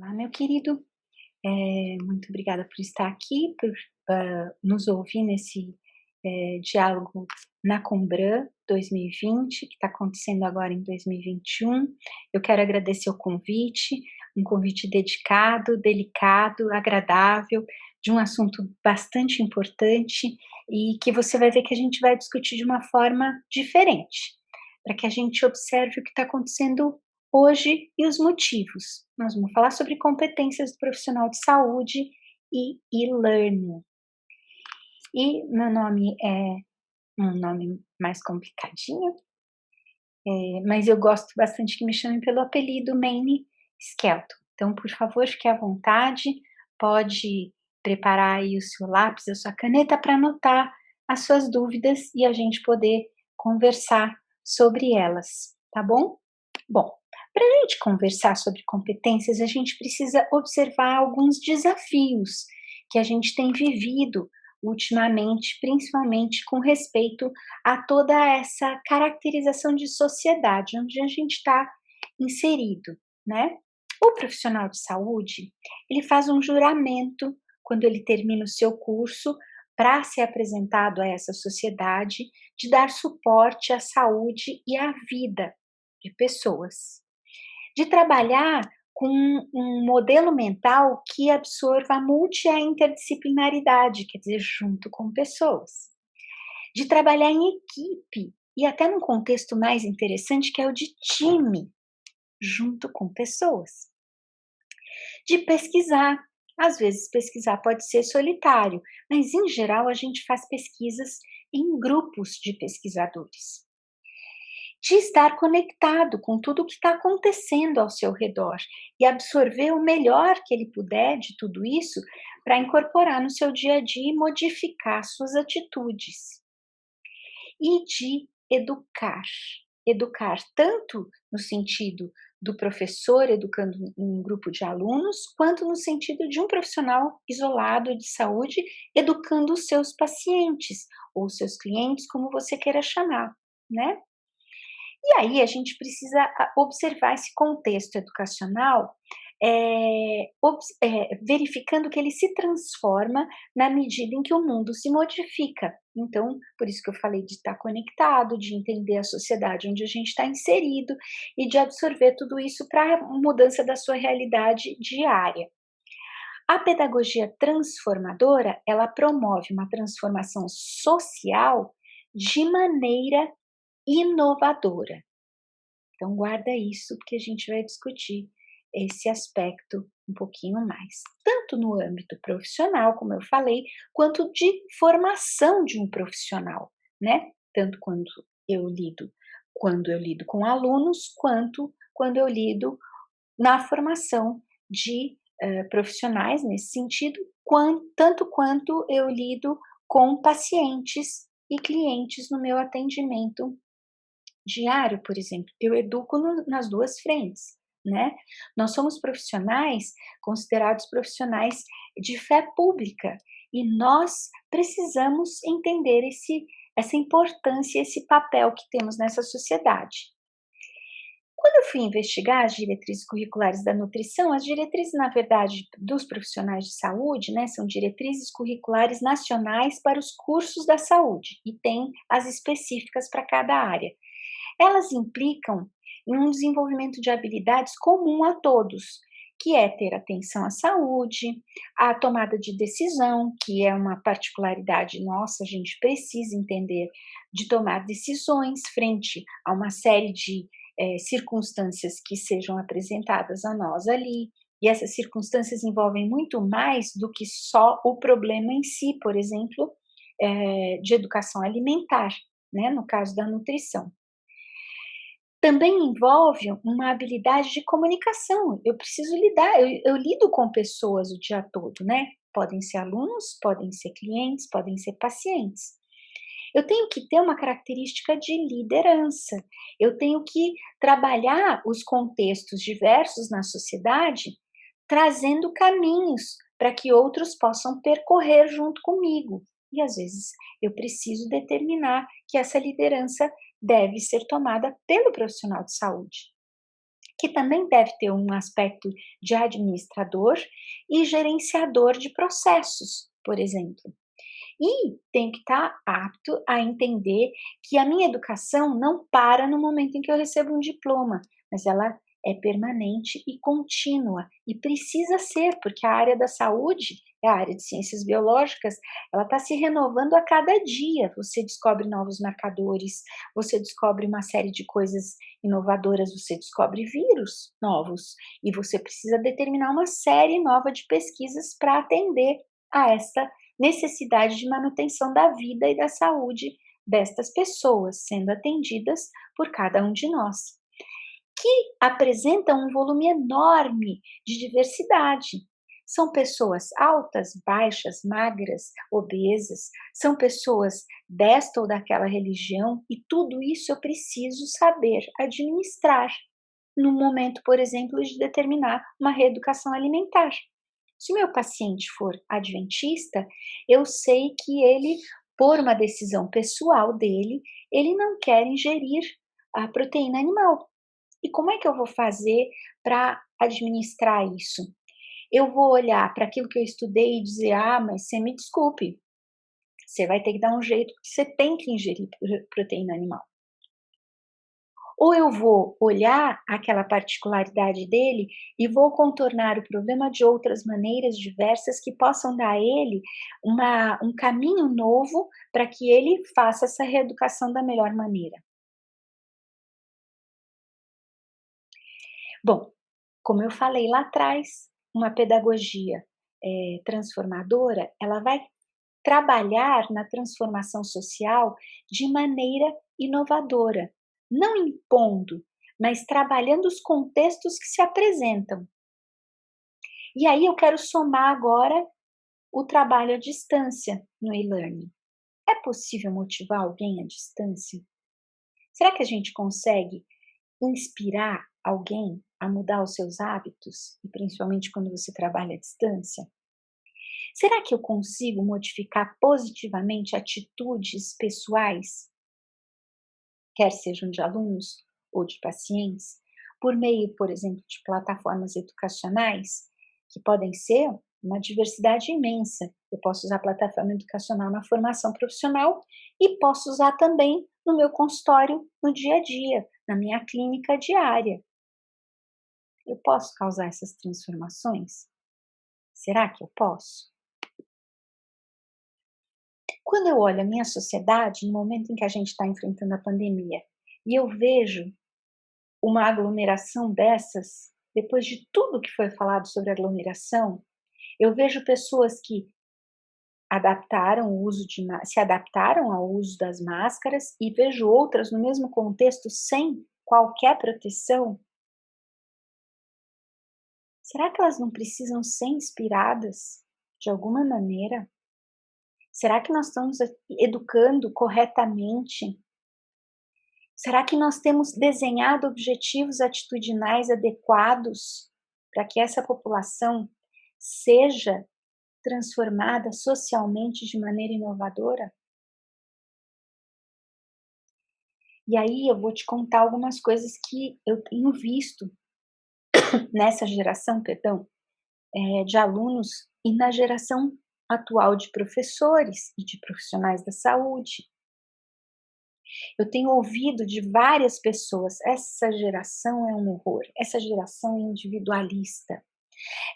Olá, meu querido. Muito obrigada por estar aqui, por nos ouvir nesse diálogo na Combran 2020, que está acontecendo agora em 2021. Eu quero agradecer o convite, um convite dedicado, delicado, agradável, de um assunto bastante importante e que você vai ver que a gente vai discutir de uma forma diferente, para que a gente observe o que está acontecendo hoje e os motivos. Nós vamos falar sobre competências do profissional de saúde e e-learning. E meu nome é um nome mais complicadinho, mas eu gosto bastante que me chamem pelo apelido Maine Skelton. Então, por favor, fique à vontade, pode preparar aí o seu lápis, a sua caneta para anotar as suas dúvidas e a gente poder conversar sobre elas, tá bom? Bom, para a gente conversar sobre competências, a gente precisa observar alguns desafios que a gente tem vivido ultimamente, principalmente com respeito a toda essa caracterização de sociedade onde a gente está inserido, né? O profissional de saúde, ele faz um juramento quando ele termina o seu curso para ser apresentado a essa sociedade de dar suporte à saúde e à vida de pessoas, de trabalhar com um modelo mental que absorva a multi e a interdisciplinaridade, quer dizer, junto com pessoas, de trabalhar em equipe e até num contexto mais interessante que é o de time, junto com pessoas, de pesquisar. Às vezes pesquisar pode ser solitário, mas em geral a gente faz pesquisas em grupos de pesquisadores, de estar conectado com tudo o que está acontecendo ao seu redor e absorver o melhor que ele puder de tudo isso para incorporar no seu dia a dia e modificar suas atitudes. E de educar. Educar tanto no sentido do professor educando um grupo de alunos, quanto no sentido de um profissional isolado de saúde educando os seus pacientes, ou seus clientes, como você queira chamar, né? E aí a gente precisa observar esse contexto educacional, verificando que ele se transforma na medida em que o mundo se modifica. Então, por isso que eu falei de estar conectado, de entender a sociedade onde a gente está inserido e de absorver tudo isso para a mudança da sua realidade diária. A pedagogia transformadora, ela promove uma transformação social de maneira inovadora. Então guarda isso, porque a gente vai discutir esse aspecto um pouquinho mais, tanto no âmbito profissional, como eu falei, quanto de formação de um profissional, né? Tanto quando eu lido com alunos, quanto quando eu lido na formação de profissionais nesse sentido, tanto quanto eu lido com pacientes e clientes no meu atendimento diário, por exemplo. Eu educo nas duas frentes, né? Nós somos profissionais considerados profissionais de fé pública e nós precisamos entender essa importância, esse papel que temos nessa sociedade. Quando eu fui investigar as diretrizes curriculares da nutrição, as diretrizes, na verdade, dos profissionais de saúde, né, são diretrizes curriculares nacionais para os cursos da saúde e tem as específicas para cada área. Elas implicam em um desenvolvimento de habilidades comum a todos, que é ter atenção à saúde, a tomada de decisão, que é uma particularidade nossa, a gente precisa entender de tomar decisões frente a uma série de circunstâncias que sejam apresentadas a nós ali. E essas circunstâncias envolvem muito mais do que só o problema em si, por exemplo, de educação alimentar, né, no caso da nutrição. Também envolve uma habilidade de comunicação. Eu preciso lidar, eu lido com pessoas o dia todo, né? Podem ser alunos, podem ser clientes, podem ser pacientes. Eu tenho que ter uma característica de liderança. Eu tenho que trabalhar os contextos diversos na sociedade, trazendo caminhos para que outros possam percorrer junto comigo. E às vezes eu preciso determinar que essa liderança deve ser tomada pelo profissional de saúde. que também deve ter um aspecto de administrador e gerenciador de processos, por exemplo. E tenho que estar apto a entender que a minha educação não para no momento em que eu recebo um diploma, mas ela é permanente e contínua e precisa ser, porque a área da saúde, a área de ciências biológicas, ela está se renovando a cada dia. Você descobre novos marcadores, você descobre uma série de coisas inovadoras, você descobre vírus novos e você precisa determinar uma série nova de pesquisas para atender a essa necessidade de manutenção da vida e da saúde destas pessoas, sendo atendidas por cada um de nós, que apresentam um volume enorme de diversidade. São pessoas altas, baixas, magras, obesas, são pessoas desta ou daquela religião, e tudo isso eu preciso saber administrar no momento, por exemplo, de determinar uma reeducação alimentar. Se o meu paciente for adventista, eu sei que ele, por uma decisão pessoal dele, ele não quer ingerir a proteína animal. E como é que eu vou fazer para administrar isso? Eu vou olhar para aquilo que eu estudei e dizer: ah, mas você me desculpe, você vai ter que dar um jeito, porque você tem que ingerir proteína animal. Ou eu vou olhar aquela particularidade dele e vou contornar o problema de outras maneiras diversas que possam dar a ele um caminho novo para que ele faça essa reeducação da melhor maneira. Bom, como eu falei lá atrás, uma pedagogia transformadora, ela vai trabalhar na transformação social de maneira inovadora, não impondo, mas trabalhando os contextos que se apresentam. E aí eu quero somar agora o trabalho à distância no e-learning. É possível motivar alguém à distância? Será que a gente consegue inspirar alguém a mudar os seus hábitos, e principalmente quando você trabalha à distância? Será que eu consigo modificar positivamente atitudes pessoais, quer sejam de alunos ou de pacientes, por meio, por exemplo, de plataformas educacionais, que podem ser uma diversidade imensa? Eu posso usar a plataforma educacional na formação profissional e posso usar também no meu consultório, no dia a dia, na minha clínica diária. Eu posso causar essas transformações? Será que eu posso? Quando eu olho a minha sociedade, no momento em que a gente está enfrentando a pandemia, e eu vejo uma aglomeração dessas, depois de tudo que foi falado sobre aglomeração, eu vejo pessoas que se adaptaram ao uso das máscaras, e vejo outras no mesmo contexto sem qualquer proteção. Será que elas não precisam ser inspiradas de alguma maneira? Será que nós estamos educando corretamente? Será que nós temos desenhado objetivos atitudinais adequados para que essa população seja transformada socialmente de maneira inovadora? E aí eu vou te contar algumas coisas que eu tenho visto nessa geração, perdão, de alunos e na geração atual de professores e de profissionais da saúde. Eu tenho ouvido de várias pessoas: essa geração é um horror, essa geração é individualista,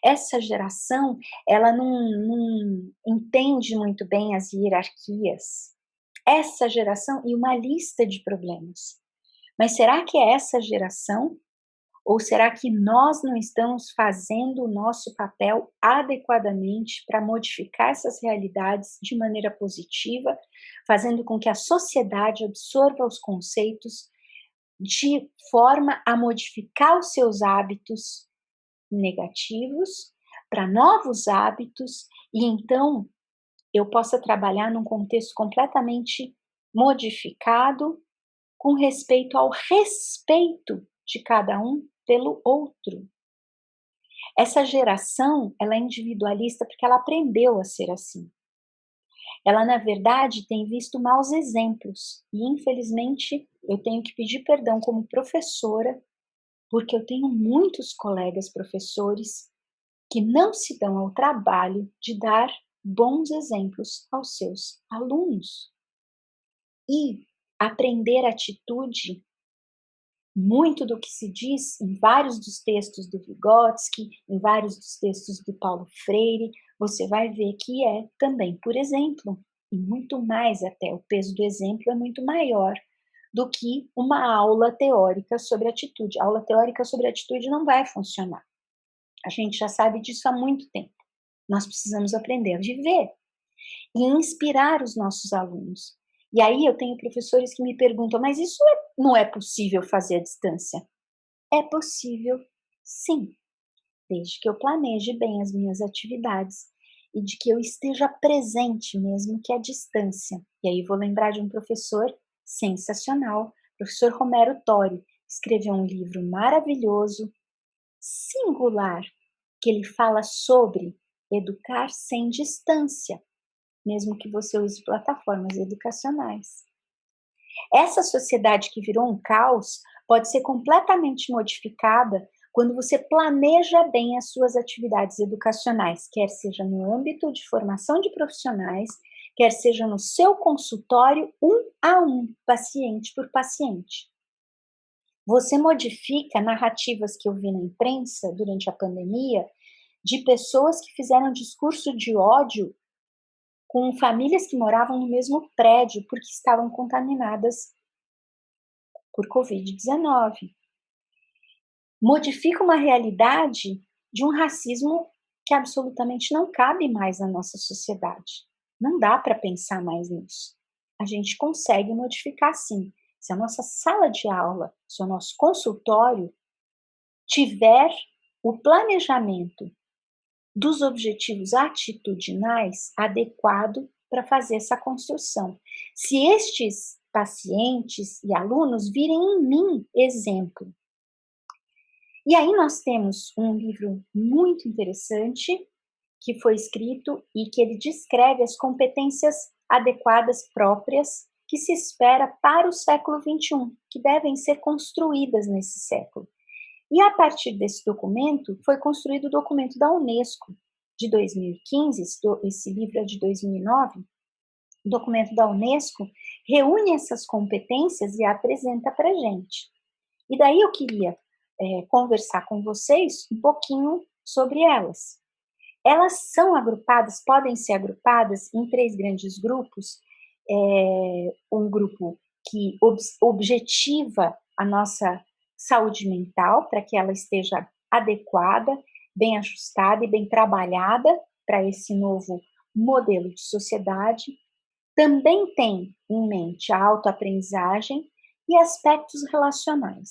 essa geração ela não entende muito bem as hierarquias, essa geração, e uma lista de problemas. Mas será que é essa geração? Ou será que nós não estamos fazendo o nosso papel adequadamente para modificar essas realidades de maneira positiva, fazendo com que a sociedade absorva os conceitos de forma a modificar os seus hábitos negativos para novos hábitos, e então eu possa trabalhar num contexto completamente modificado, com respeito ao respeito de cada um pelo outro. Essa geração, ela é individualista porque ela aprendeu a ser assim. Ela, na verdade, tem visto maus exemplos e, infelizmente, eu tenho que pedir perdão como professora porque eu tenho muitos colegas professores que não se dão ao trabalho de dar bons exemplos aos seus alunos. E aprender atitude, muito do que se diz em vários dos textos do Vygotsky, em vários dos textos do Paulo Freire, você vai ver que é também por exemplo, e muito mais até, o peso do exemplo é muito maior do que uma aula teórica sobre atitude. A aula teórica sobre atitude não vai funcionar. A gente já sabe disso há muito tempo. Nós precisamos aprender a viver e inspirar os nossos alunos. E aí eu tenho professores que me perguntam, mas isso não é possível fazer à distância? É possível, sim, desde que eu planeje bem as minhas atividades e de que eu esteja presente mesmo que à distância. E aí vou lembrar de um professor sensacional, professor Romero Tori, escreveu um livro maravilhoso, singular, que ele fala sobre educar sem distância, mesmo que você use plataformas educacionais. Essa sociedade que virou um caos pode ser completamente modificada quando você planeja bem as suas atividades educacionais, quer seja no âmbito de formação de profissionais, quer seja no seu consultório, a um, paciente por paciente. Você modifica narrativas que eu vi na imprensa durante a pandemia de pessoas que fizeram discurso de ódio com famílias que moravam no mesmo prédio porque estavam contaminadas por Covid-19. Modifica uma realidade de um racismo que absolutamente não cabe mais na nossa sociedade. Não dá para pensar mais nisso. A gente consegue modificar sim. Se a nossa sala de aula, se o nosso consultório tiver o planejamento dos objetivos atitudinais adequado para fazer essa construção. Se estes pacientes e alunos virem em mim exemplo. E aí nós temos um livro muito interessante que foi escrito e que ele descreve as competências adequadas próprias que se espera para o século XXI, que devem ser construídas nesse século. E a partir desse documento foi construído o documento da Unesco de 2015, esse livro é de 2009, o documento da Unesco reúne essas competências e apresenta para a gente. E daí eu queria conversar com vocês um pouquinho sobre elas. Elas são agrupadas, podem ser agrupadas em 3 grandes grupos. Um grupo que objetiva a nossa saúde mental, para que ela esteja adequada, bem ajustada e bem trabalhada para esse novo modelo de sociedade. Também tem em mente a autoaprendizagem e aspectos relacionais.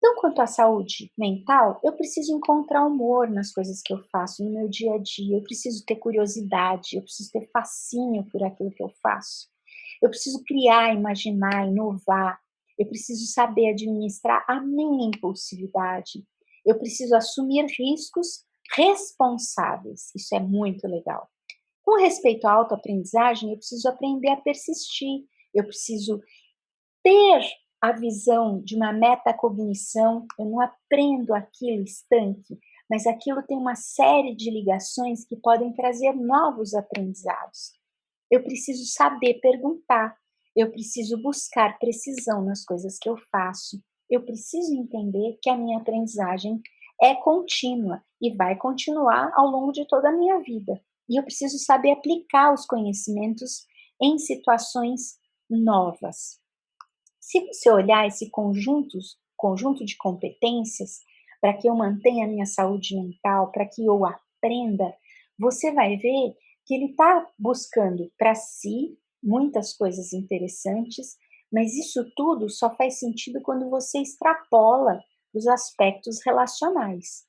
Então, quanto à saúde mental, eu preciso encontrar humor nas coisas que eu faço no meu dia a dia, eu preciso ter curiosidade, eu preciso ter fascínio por aquilo que eu faço. Eu preciso criar, imaginar, inovar, eu preciso saber administrar a minha impulsividade, eu preciso assumir riscos responsáveis, isso é muito legal. Com respeito à autoaprendizagem, eu preciso aprender a persistir, eu preciso ter a visão de uma metacognição, eu não aprendo aquilo estanque, mas aquilo tem uma série de ligações que podem trazer novos aprendizados. Eu preciso saber perguntar, eu preciso buscar precisão nas coisas que eu faço, eu preciso entender que a minha aprendizagem é contínua e vai continuar ao longo de toda a minha vida. E eu preciso saber aplicar os conhecimentos em situações novas. Se você olhar esse conjunto de competências para que eu mantenha a minha saúde mental, para que eu aprenda, você vai ver que ele está buscando para si muitas coisas interessantes, mas isso tudo só faz sentido quando você extrapola os aspectos relacionais.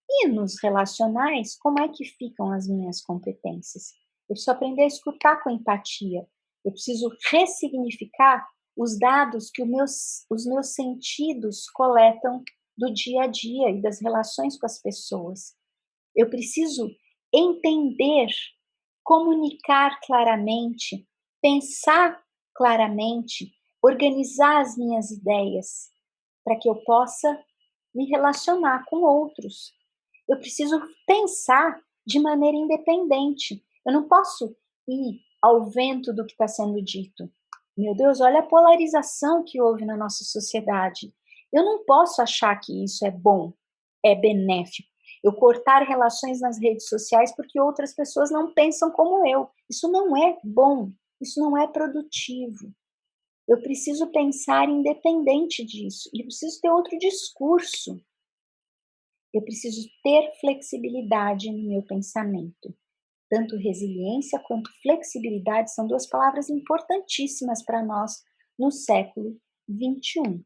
E nos relacionais, como é que ficam as minhas competências? Eu preciso aprender a escutar com empatia. Eu preciso ressignificar os dados que os meus sentidos coletam do dia a dia e das relações com as pessoas. Eu preciso entender, comunicar claramente, pensar claramente, organizar as minhas ideias, para que eu possa me relacionar com outros. Eu preciso pensar de maneira independente. Eu não posso ir ao vento do que está sendo dito. Meu Deus, olha a polarização que houve na nossa sociedade. Eu não posso achar que isso é bom, é benéfico. Eu cortar relações nas redes sociais porque outras pessoas não pensam como eu. Isso não é bom, isso não é produtivo. Eu preciso pensar independente disso. E eu preciso ter outro discurso. Eu preciso ter flexibilidade no meu pensamento. Tanto resiliência quanto flexibilidade são duas palavras importantíssimas para nós no século XXI.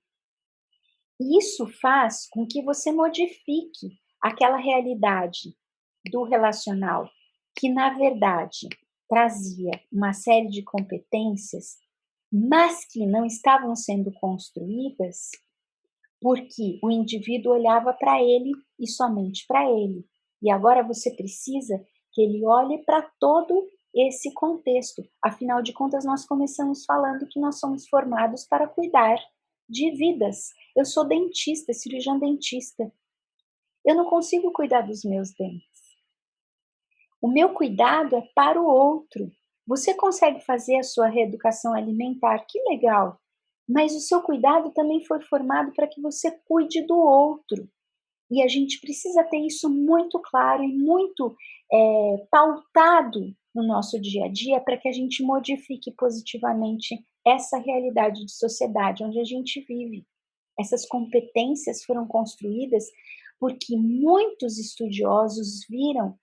E isso faz com que você modifique aquela realidade do relacional, que na verdade trazia uma série de competências, mas que não estavam sendo construídas porque o indivíduo olhava para ele e somente para ele. E agora você precisa que ele olhe para todo esse contexto. Afinal de contas, nós começamos falando que nós somos formados para cuidar de vidas. Eu sou dentista, cirurgião dentista. Eu não consigo cuidar dos meus dentes. O meu cuidado é para o outro. Você consegue fazer a sua reeducação alimentar, que legal. Mas o seu cuidado também foi formado para que você cuide do outro. E a gente precisa ter isso muito claro e muito pautado no nosso dia a dia para que a gente modifique positivamente essa realidade de sociedade onde a gente vive. Essas competências foram construídas porque muitos estudiosos viram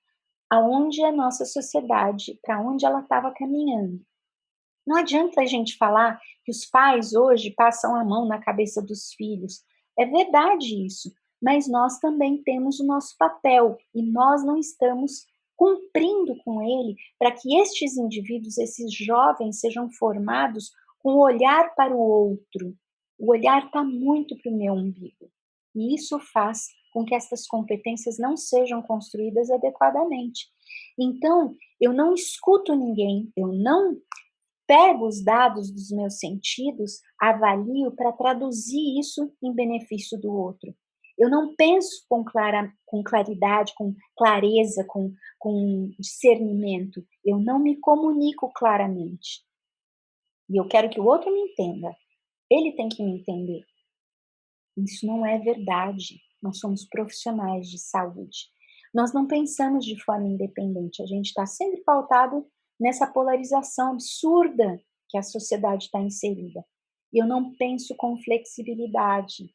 aonde a nossa sociedade, para onde ela estava caminhando. Não adianta a gente falar que os pais hoje passam a mão na cabeça dos filhos. É verdade isso, mas nós também temos o nosso papel e nós não estamos cumprindo com ele para que estes indivíduos, esses jovens, sejam formados com o olhar para o outro. O olhar está muito para o meu umbigo. E isso faz com que essas competências não sejam construídas adequadamente. Então, eu não escuto ninguém, eu não pego os dados dos meus sentidos, avalio para traduzir isso em benefício do outro. Eu não penso com claridade, com clareza, com discernimento. Eu não me comunico claramente. E eu quero que o outro me entenda. Ele tem que me entender. Isso não é verdade. Nós somos profissionais de saúde. Nós não pensamos de forma independente. A gente está sempre pautado nessa polarização absurda que a sociedade está inserida. E eu não penso com flexibilidade.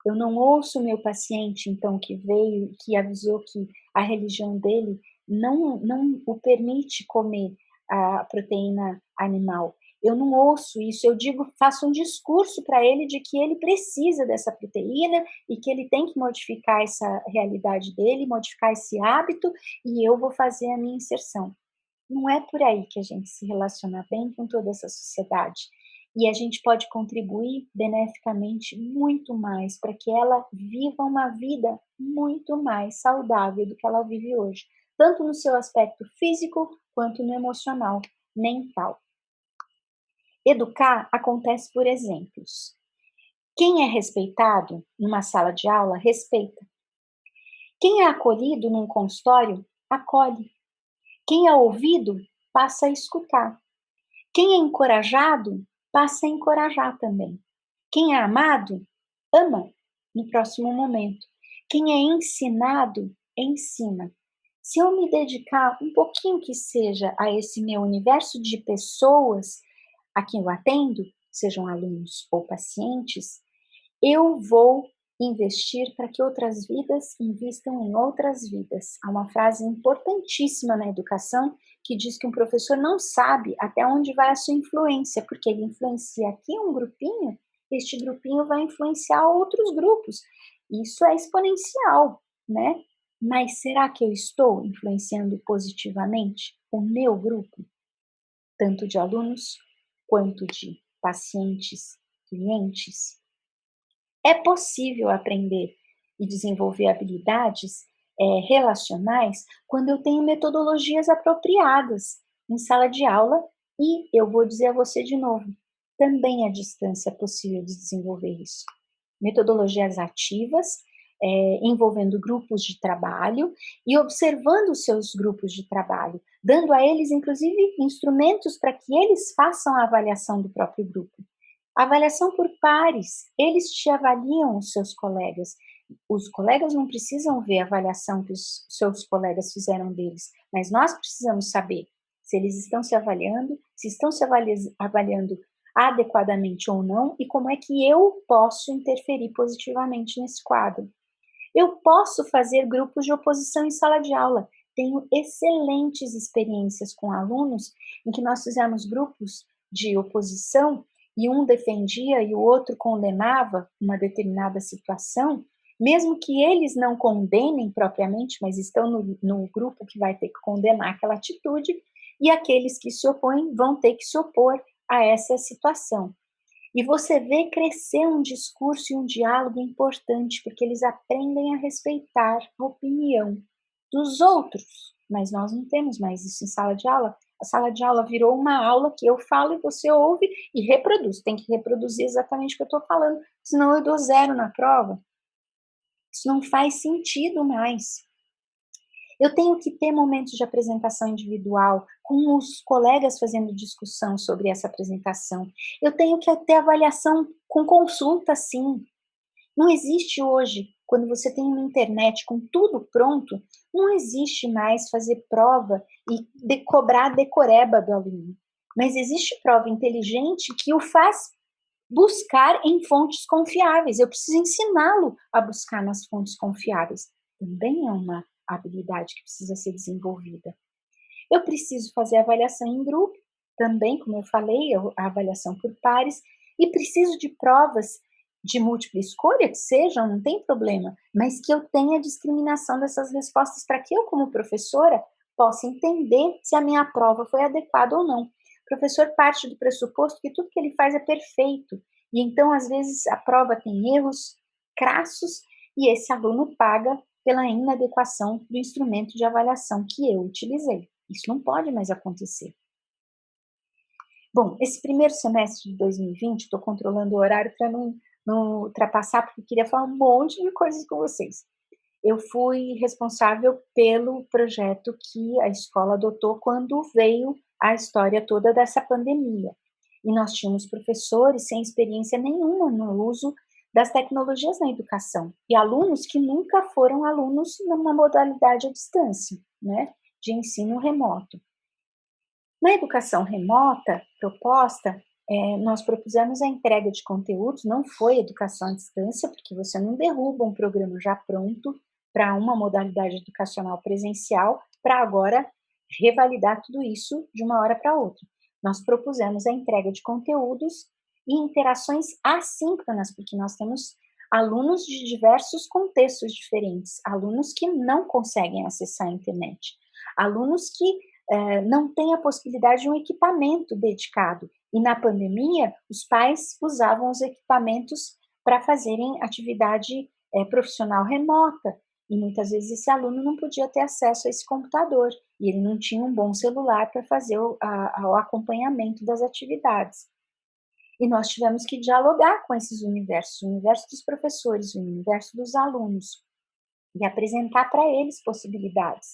Eu não ouço o meu paciente, então, que veio, que avisou que a religião dele não o permite comer a proteína animal. Eu não ouço isso, eu digo, faço um discurso para ele de que ele precisa dessa proteína e que ele tem que modificar essa realidade dele, modificar esse hábito, e eu vou fazer a minha inserção. Não é por aí que a gente se relaciona bem com toda essa sociedade. E a gente pode contribuir beneficamente muito mais para que ela viva uma vida muito mais saudável do que ela vive hoje, tanto no seu aspecto físico quanto no emocional, mental. Educar acontece por exemplos. Quem é respeitado numa sala de aula, respeita. Quem é acolhido num consultório, acolhe. Quem é ouvido, passa a escutar. Quem é encorajado, passa a encorajar também. Quem é amado, ama no próximo momento. Quem é ensinado, ensina. Se eu me dedicar um pouquinho que seja a esse meu universo de pessoas a quem eu atendo, sejam alunos ou pacientes, eu vou investir para que outras vidas invistam em outras vidas. Há uma frase importantíssima na educação que diz que um professor não sabe até onde vai a sua influência, porque ele influencia aqui um grupinho, este grupinho vai influenciar outros grupos. Isso é exponencial, né? Mas será que eu estou influenciando positivamente o meu grupo? Tanto de alunos quanto de pacientes, clientes? É possível aprender e desenvolver habilidades relacionais quando eu tenho metodologias apropriadas em sala de aula e eu vou dizer a você de novo, também à distância é possível de desenvolver isso. Metodologias ativas envolvendo grupos de trabalho e observando os seus grupos de trabalho, dando a eles, inclusive, instrumentos para que eles façam a avaliação do próprio grupo. Avaliação por pares, eles te avaliam os seus colegas. Os colegas não precisam ver a avaliação que os seus colegas fizeram deles, mas nós precisamos saber se eles estão se avaliando, se estão se avaliando adequadamente ou não, e como é que eu posso interferir positivamente nesse quadro. Eu posso fazer grupos de oposição em sala de aula. Tenho excelentes experiências com alunos em que nós fizemos grupos de oposição e um defendia e o outro condenava uma determinada situação, mesmo que eles não condenem propriamente, mas estão no grupo que vai ter que condenar aquela atitude, e aqueles que se opõem vão ter que se opor a essa situação. E você vê crescer um discurso e um diálogo importante, porque eles aprendem a respeitar a opinião dos outros. Mas nós não temos mais isso em sala de aula. A sala de aula virou uma aula que eu falo e você ouve e reproduz. Tem que reproduzir exatamente o que eu estou falando, senão eu dou 0 na prova. Isso não faz sentido mais. Eu tenho que ter momentos de apresentação individual, com os colegas fazendo discussão sobre essa apresentação. Eu tenho que ter avaliação com consulta, sim. Não existe hoje, quando você tem uma internet com tudo pronto, não existe mais fazer prova e cobrar decoreba do aluno. Mas existe prova inteligente que o faz buscar em fontes confiáveis. Eu preciso ensiná-lo a buscar nas fontes confiáveis. Também é uma habilidade que precisa ser desenvolvida. Eu preciso fazer avaliação em grupo, também, como eu falei, a avaliação por pares, e preciso de provas de múltipla escolha, que sejam, não tem problema, mas que eu tenha discriminação dessas respostas para que eu, como professora, possa entender se a minha prova foi adequada ou não. O professor parte do pressuposto que tudo que ele faz é perfeito, e então, às vezes, a prova tem erros crassos e esse aluno paga pela inadequação do instrumento de avaliação que eu utilizei. Isso não pode mais acontecer. Bom, esse primeiro semestre de 2020, estou controlando o horário para não ultrapassar, porque eu queria falar um monte de coisas com vocês. Eu fui responsável pelo projeto que a escola adotou quando veio a história toda dessa pandemia. E nós tínhamos professores sem experiência nenhuma no uso das tecnologias na educação, e alunos que nunca foram alunos numa modalidade à distância, né, de ensino remoto. Na educação remota proposta, nós propusemos a entrega de conteúdos, não foi educação à distância, porque você não derruba um programa já pronto para uma modalidade educacional presencial, para agora revalidar tudo isso de uma hora para outra. Nós propusemos a entrega de conteúdos e interações assíncronas, porque nós temos alunos de diversos contextos diferentes, alunos que não conseguem acessar a internet, alunos que não têm a possibilidade de um equipamento dedicado. E na pandemia, os pais usavam os equipamentos para fazerem atividade profissional remota. E muitas vezes esse aluno não podia ter acesso a esse computador, e ele não tinha um bom celular para fazer o acompanhamento das atividades. E nós tivemos que dialogar com esses universos, o universo dos professores, o universo dos alunos, e apresentar para eles possibilidades.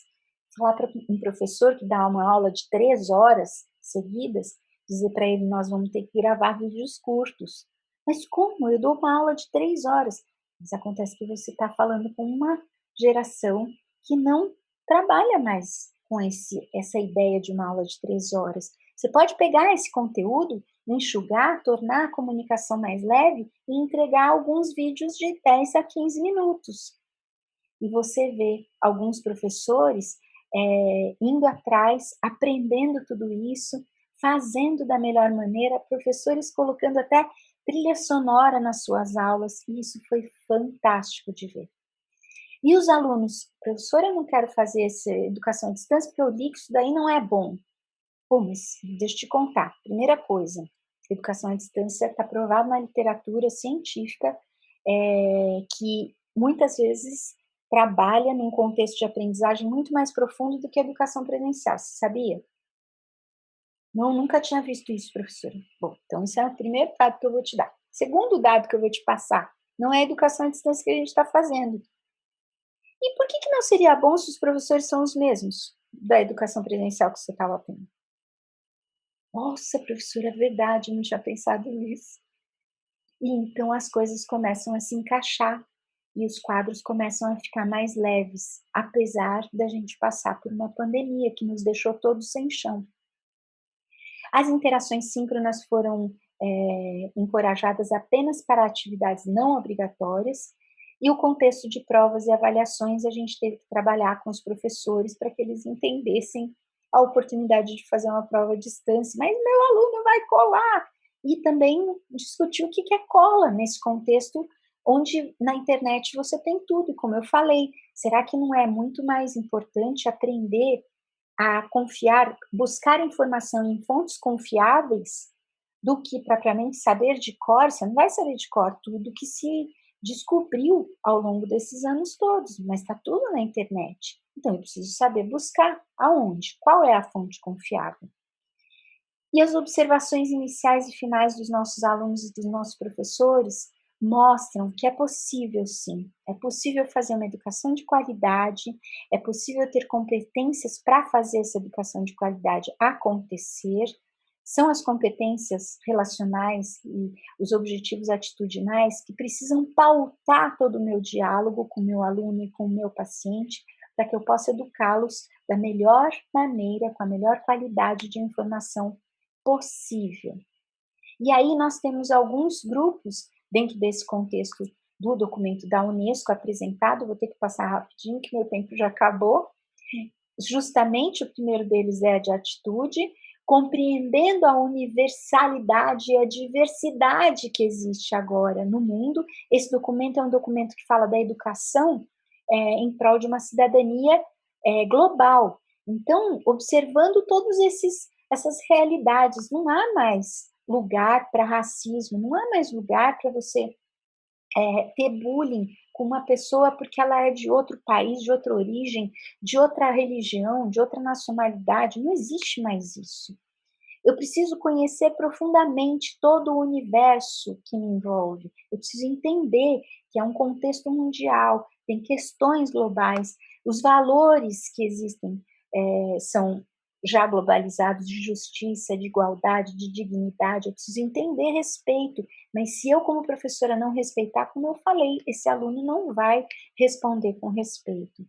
Falar para um professor que dá uma aula de 3 horas seguidas, dizer para ele, nós vamos ter que gravar vídeos curtos. Mas como? Eu dou uma aula de 3 horas. Mas acontece que você está falando com uma geração que não trabalha mais com essa ideia de uma aula de 3 horas. Você pode pegar esse conteúdo, enxugar, tornar a comunicação mais leve e entregar alguns vídeos de 10 a 15 minutos. E você vê alguns professores indo atrás, aprendendo tudo isso, fazendo da melhor maneira, professores colocando até trilha sonora nas suas aulas, e isso foi fantástico de ver. E os alunos, professora, eu não quero fazer essa educação à distância porque eu li que isso daí não é bom. Pô, mas deixa eu te contar. Primeira coisa, educação à distância está provado na literatura científica que muitas vezes trabalha num contexto de aprendizagem muito mais profundo do que a educação presencial. Você sabia? Não, nunca tinha visto isso, professora. Bom, então esse é o primeiro dado que eu vou te dar. Segundo dado que eu vou te passar, não é a educação à distância que a gente está fazendo. E por que não seria bom se os professores são os mesmos da educação presencial que você estava tendo? Nossa, professora, é verdade, eu não tinha pensado nisso. E então as coisas começam a se encaixar e os quadros começam a ficar mais leves, apesar da gente passar por uma pandemia que nos deixou todos sem chão. As interações síncronas foram encorajadas apenas para atividades não obrigatórias, e o contexto de provas e avaliações a gente teve que trabalhar com os professores para que eles entendessem a oportunidade de fazer uma prova à distância, mas meu aluno vai colar! E também discutir o que é cola nesse contexto onde na internet você tem tudo, e como eu falei, será que não é muito mais importante aprender a confiar, buscar informação em fontes confiáveis, do que propriamente saber de cor? Você não vai saber de cor tudo que se descobriu ao longo desses anos todos, mas está tudo na internet. Então eu preciso saber buscar aonde, qual é a fonte confiável. E as observações iniciais e finais dos nossos alunos e dos nossos professores mostram que é possível sim, é possível fazer uma educação de qualidade, é possível ter competências para fazer essa educação de qualidade acontecer, são as competências relacionais e os objetivos atitudinais que precisam pautar todo o meu diálogo com o meu aluno e com o meu paciente, para que eu possa educá-los da melhor maneira, com a melhor qualidade de informação possível. E aí nós temos alguns grupos dentro desse contexto do documento da Unesco apresentado, vou ter que passar rapidinho que meu tempo já acabou. Justamente o primeiro deles é a de atitude, compreendendo a universalidade e a diversidade que existe agora no mundo. Esse documento é um documento que fala da educação em prol de uma cidadania global. Então, observando todos essas realidades, não há mais lugar para racismo, não há mais lugar para você ter bullying com uma pessoa porque ela é de outro país, de outra origem, de outra religião, de outra nacionalidade. Não existe mais isso. Eu preciso conhecer profundamente todo o universo que me envolve. Eu preciso entender que é um contexto mundial, tem questões globais, os valores que existem são já globalizados de justiça, de igualdade, de dignidade. Eu preciso entender respeito, mas se eu, como professora, não respeitar, como eu falei, esse aluno não vai responder com respeito.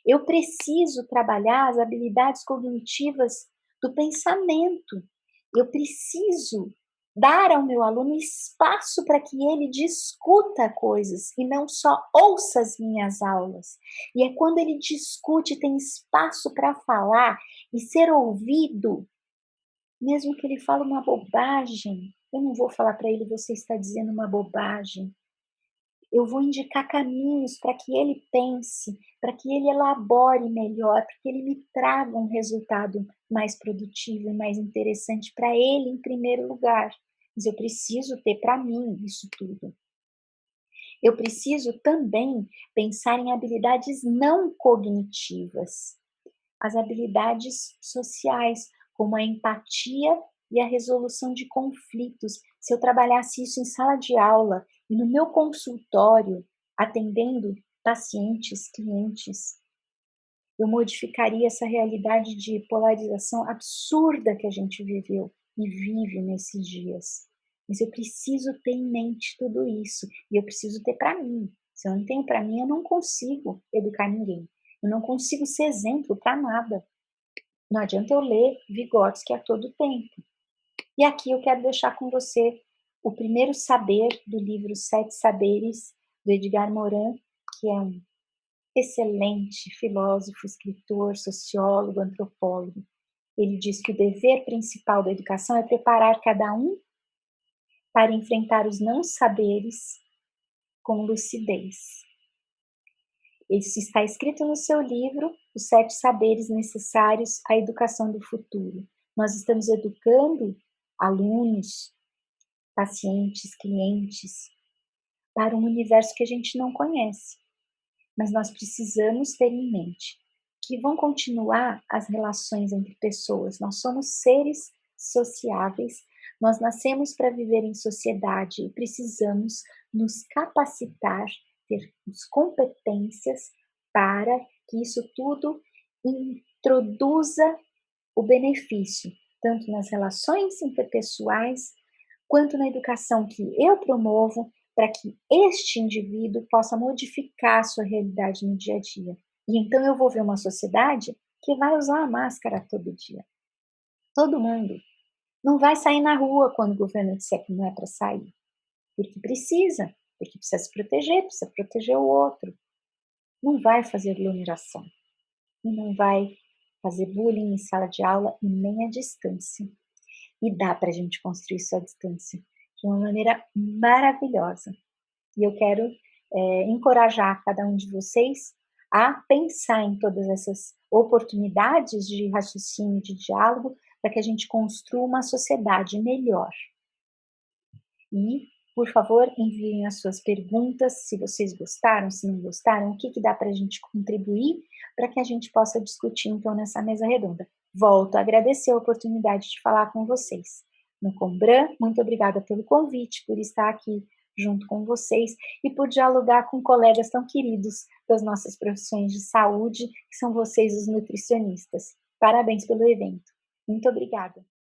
Eu preciso trabalhar as habilidades cognitivas do pensamento. Eu preciso dar ao meu aluno espaço para que ele discuta coisas e não só ouça as minhas aulas. E é quando ele discute, tem espaço para falar e ser ouvido, mesmo que ele fale uma bobagem, eu não vou falar para ele: você está dizendo uma bobagem. Eu vou indicar caminhos para que ele pense, para que ele elabore melhor, para que ele me traga um resultado mais produtivo e mais interessante para ele em primeiro lugar. Mas eu preciso ter para mim isso tudo. Eu preciso também pensar em habilidades não cognitivas, as habilidades sociais, como a empatia e a resolução de conflitos. Se eu trabalhasse isso em sala de aula e no meu consultório, atendendo pacientes, clientes, eu modificaria essa realidade de polarização absurda que a gente viveu e vive nesses dias. Mas eu preciso ter em mente tudo isso e eu preciso ter para mim. Se eu não tenho para mim, eu não consigo educar ninguém. Eu não consigo ser exemplo para nada. Não adianta eu ler Vygotsky a todo tempo. E aqui eu quero deixar com você o primeiro saber do livro Sete Saberes, do Edgar Morin, que é um excelente filósofo, escritor, sociólogo, antropólogo. Ele diz que o dever principal da educação é preparar cada um para enfrentar os não saberes com lucidez. Isso está escrito no seu livro, Os Sete Saberes Necessários à Educação do Futuro. Nós estamos educando alunos, pacientes, clientes, para um universo que a gente não conhece. Mas nós precisamos ter em mente que vão continuar as relações entre pessoas. Nós somos seres sociáveis, nós nascemos para viver em sociedade e precisamos nos capacitar, ter competências para que isso tudo introduza o benefício, tanto nas relações interpessoais, quanto na educação que eu promovo, para que este indivíduo possa modificar a sua realidade no dia a dia. E então eu vou ver uma sociedade que vai usar a máscara todo dia. Todo mundo. Não vai sair na rua quando o governo disser que não é para sair, porque precisa se proteger, precisa proteger o outro. Não vai fazer aglomeração e não vai fazer bullying em sala de aula e nem à distância. E dá para a gente construir isso à distância de uma maneira maravilhosa. E eu quero encorajar cada um de vocês a pensar em todas essas oportunidades de raciocínio, de diálogo, para que a gente construa uma sociedade melhor. E, por favor, enviem as suas perguntas, se vocês gostaram, se não gostaram, o que dá para a gente contribuir, para que a gente possa discutir, então, nessa mesa redonda. Volto a agradecer a oportunidade de falar com vocês. No Combran, muito obrigada pelo convite, por estar aqui junto com vocês e por dialogar com colegas tão queridos das nossas profissões de saúde, que são vocês, os nutricionistas. Parabéns pelo evento. Muito obrigada.